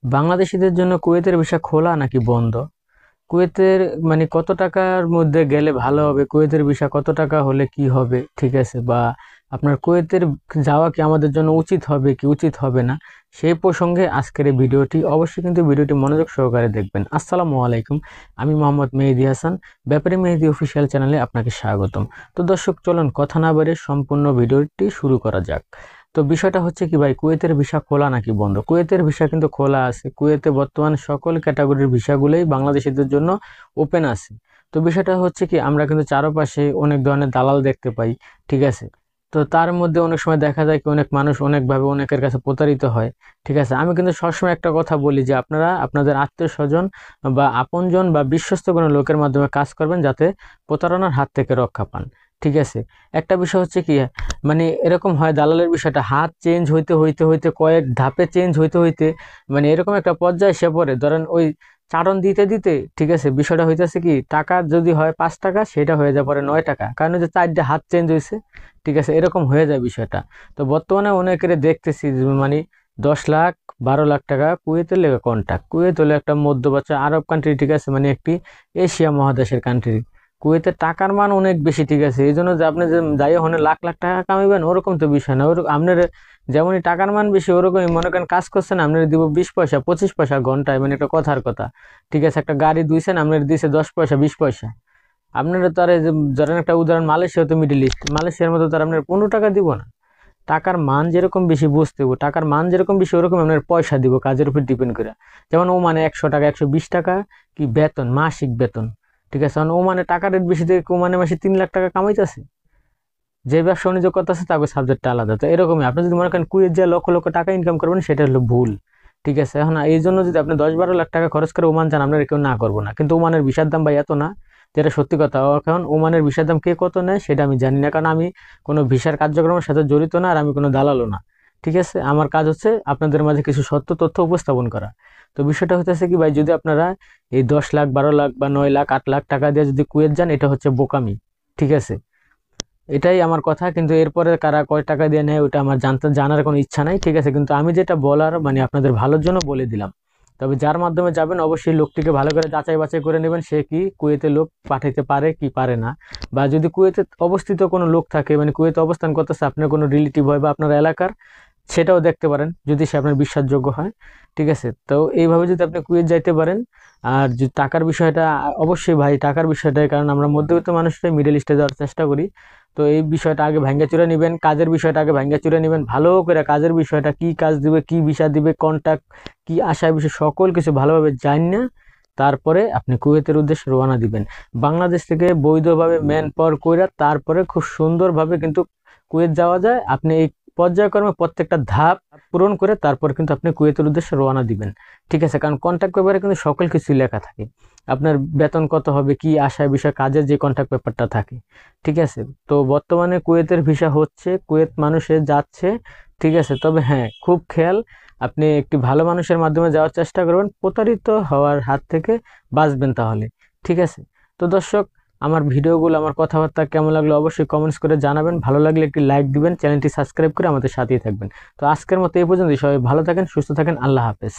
বাংলাদেশীদের জন্য কুয়েতের ভিসা খোলা নাকি বন্ধ? কুয়েতের কত টাকার মধ্যে গেলে ভালো হবে, কুয়েতের ভিসা কত টাকা হলে কি হবে, ঠিক আছে? বা আপনার কুয়েতের যাওয়া কি আমাদের জন্য উচিত হবে কি উচিত হবে না, সেই প্রসঙ্গে আজকের এই ভিডিওটি। অবশ্যই কিন্তু ভিডিওটি মনোযোগ সহকারে দেখবেন। আসসালামু আলাইকুম, আমি মোহাম্মদ মেহেদি হাসান, ব্যাপারী মেহেদি অফিসিয়াল চ্যানেলে আপনাকে স্বাগতম। তো দর্শক, চলুন কথা না বাড়িয়ে সম্পূর্ণ ভিডিওটি শুরু করা যাক। তো বিষয়টা হচ্ছে কি ভাই, কুয়েতের ভিসা খোলা নাকি বন্ধ? কুয়েতের ভিসা কিন্তু খোলা আছে। কুয়েতে বর্তমানে সকল ক্যাটাগরির ভিসাগুলোই বাংলাদেশিদের জন্য ওপেন আছে। তো বিষয়টা হচ্ছে কি, আমরা কিন্তু চারপাশে অনেক ধরনের দালাল দেখতে পাই, ঠিক আছে? তো তার মধ্যে অনেক সময় দেখা যায় কি অনেক মানুষ অনেকভাবে অনেকের কাছে প্রতারিত হয়, ঠিক আছে? আমি কিন্তু সবসময় একটা কথা বলি যে আপনারা আপনাদের আত্মীয় স্বজন বা আপনজন বা বিশ্বস্ত কোনো লোকের মাধ্যমে কাজ করবেন, যাতে প্রতারণার হাত থেকে রক্ষা পান, ঠিক আছে? একটা বিষয় হচ্ছে কি, এরকম হয় দালালের বিষয়টা হাত চেঞ্জ হইতে হইতে হইতে কয়েক ধাপে চেঞ্জ হইতে হইতে এরকম একটা পর্যায়ে সে পড়ে, ধরেন ওই চাটন দিতে দিতে, ঠিক আছে, বিষয়টা হইতেছে কি, টাকা যদি হয় 5 টাকা, সেটা হয়ে যায় পরে 9 টাকা, কারণ ওই যে 4টে হাত চেঞ্জ হয়েছে, ঠিক আছে? এরকম হয়ে যায় বিষয়টা। তো বর্তমানে অনেকের দেখতেছি যে 10 লাখ 12 লাখ টাকা কুয়েতের লেগে কন্ট্যাক্ট। কুয়েত হলো একটা মধ্যপ্রাচ্য আরব কান্ট্রি, ঠিক আছে, একটি এশিয়া মহাদেশের কান্ট্রি। কুয়েতের টাকার মান অনেক বেশি, ঠিক আছে? এই জন্য যে আপনি যে যাই ওখানে লাখ লাখ টাকা কামাইবেন ওরকম তো বিষয় না। ওরকম আপনার যেমনই টাকার মান বেশি, ওরকমই মনে করেন কাজ করছেন, আপনার দিব 20 পয়সা 25 পয়সা ঘন্টায়, একটা কথার কথা, ঠিক আছে? একটা গাড়ি দুইছেন, আপনার দিছে 10 পয়সা 20 পয়সা। আপনারা তো আর এই যে ধরেন একটা উদাহরণ, মালয়েশিয়া তো মিডিল ইস্ট, মালয়েশিয়ার মতো তার আপনার 15 টাকা দিব না। টাকার মান যেরকম বেশি বুঝতে হবে, টাকার মান যেরকম বেশি ওরকম আপনার পয়সা দিব, কাজের উপর ডিপেন্ড করে। যেমন ও 100 টাকা 120 টাকা কি বেতন, মাসিক বেতন, ঠিক আছে? ও টাকা রেট বেশি থেকে ও মাসে 3 লাখ টাকা কামাইতেছে। যে ব্যবসা বাণিজ্য করতেছে তাকে সাবজেক্টটা আলাদা। তো এরকমই আপনি যদি মনে করেন কুয়েত যে লক্ষ লক্ষ টাকা ইনকাম করবেন, সেটা হলো ভুল, ঠিক আছে? এখন এই জন্য যদি আপনি 10-12 লাখ টাকা খরচ করে ওমান যান, আপনার কেউ না করবো না, কিন্তু ওমানের ভিসার দাম ভাই এত না, যেটা সত্যি কথা। এখন ওমানের ভিসার দাম কে কত নেয় সেটা আমি জানি না, কারণ আমি কোনো ভিসার কার্যক্রমের সাথে জড়িত না, আর আমি কোনো দালালও না, ঠিক আছে? আমার কাজ হচ্ছে আপনাদের মাঝে কিছু সত্য তথ্য উপস্থাপন করা। তো বিষয়টা হচ্ছে কি ভাই, যদি আপনারা এই 10 লাখ 12 লাখ বা 9 লাখ 8 লাখ টাকা দিয়ে যদি কুয়েত যান, এটা হচ্ছে বোকামি, ঠিক আছে? এটাই আমার কথা। কিন্তু এরপরে কারা কয় টাকা দিয়ে নেয় ওটা আমার জানার কোনো ইচ্ছা নাই, ঠিক আছে? কিন্তু আমি যেটা বলার আপনাদের ভালোর জন্য বলে দিলাম। তবে যার মাধ্যমে যাবেন অবশ্যই লোকটিকে ভালো করে যাচাই বাছাই করে নেবেন, সে কি কুয়েতে লোক পাঠাইতে পারে কি পারে না। বা যদি কুয়েতে অবস্থিত কোনো লোক থাকে, কুয়েতে অবস্থান করতেছে, আপনার কোনো রিলেটিভ হয় বা আপনার এলাকার, সেটাও দেখতে পারেন যদি সে আপনার বিশ্বাসযোগ্য হয়, ঠিক আছে? তো এইভাবে যদি আপনি কুয়েত যাইতে পারেন। আর যদি টাকার বিষয়টা, অবশ্যই ভাই টাকার বিষয়টাই, কারণ আমরা মধ্যবিত্ত মানুষটাই মিডল ইস্টে যাওয়ার চেষ্টা করি। তো এই বিষয়টা আগে ভাঙ্গা চুরে নেবেন, কাজের বিষয়টা আগে ভাঙ্গা চুরে নেবেন ভালো করে, কাজের বিষয়টা কি, কাজ দিবে কি, ভিসা দিবে, কন্ট্যাক্ট কি, আশায় বিষয় সকল কিছু ভালোভাবে জান না, তারপরে আপনি কুয়েতের উদ্দেশ্যে রওনা দিবেন। বাংলাদেশ থেকে বৈধভাবে ম্যান পাওয়ার কইরা তারপরে খুব সুন্দরভাবে কিন্তু কুয়েত যাওয়া যায়। আপনি এই পর্যায়ক্রমে প্রত্যেকটা ধাপ পূরণ করে তারপর কিন্তু আপনি কুয়েতের উদ্দেশ্যে রওনা দিবেন, ঠিক আছে? কারণ কন্ট্যাক্ট পেপারে কিন্তু সকল কিছু লেখা থাকে, আপনার বেতন কত হবে, কি আশায় বিষয়, কাজের যে কন্ট্যাক্ট পেপারটা থাকে, ঠিক আছে? তো বর্তমানে কুয়েতের ভিসা হচ্ছে, কুয়েত মানুষে যাচ্ছে, ঠিক আছে? তবে হ্যাঁ, খুব খেয়াল, আপনি একটি ভালো মানুষের মাধ্যমে যাওয়ার চেষ্টা করবেন, প্রতারিত হওয়ার হাত থেকে বাঁচবেন তাহলে, ঠিক আছে? তো দর্শক, আমার ভিডিওগুলো, আমার কথাবার্তা কেমন লাগলো অবশ্যই কমেন্টস করে জানাবেন। ভালো লাগলে একটি লাইক দিবেন, চ্যানেলটি সাবস্ক্রাইব করে আমাদের সাথেই থাকবেন। তো আজকের মতো এই পর্যন্ত, সবাই ভালো থাকেন, সুস্থ থাকেন, আল্লাহ হাফেজ।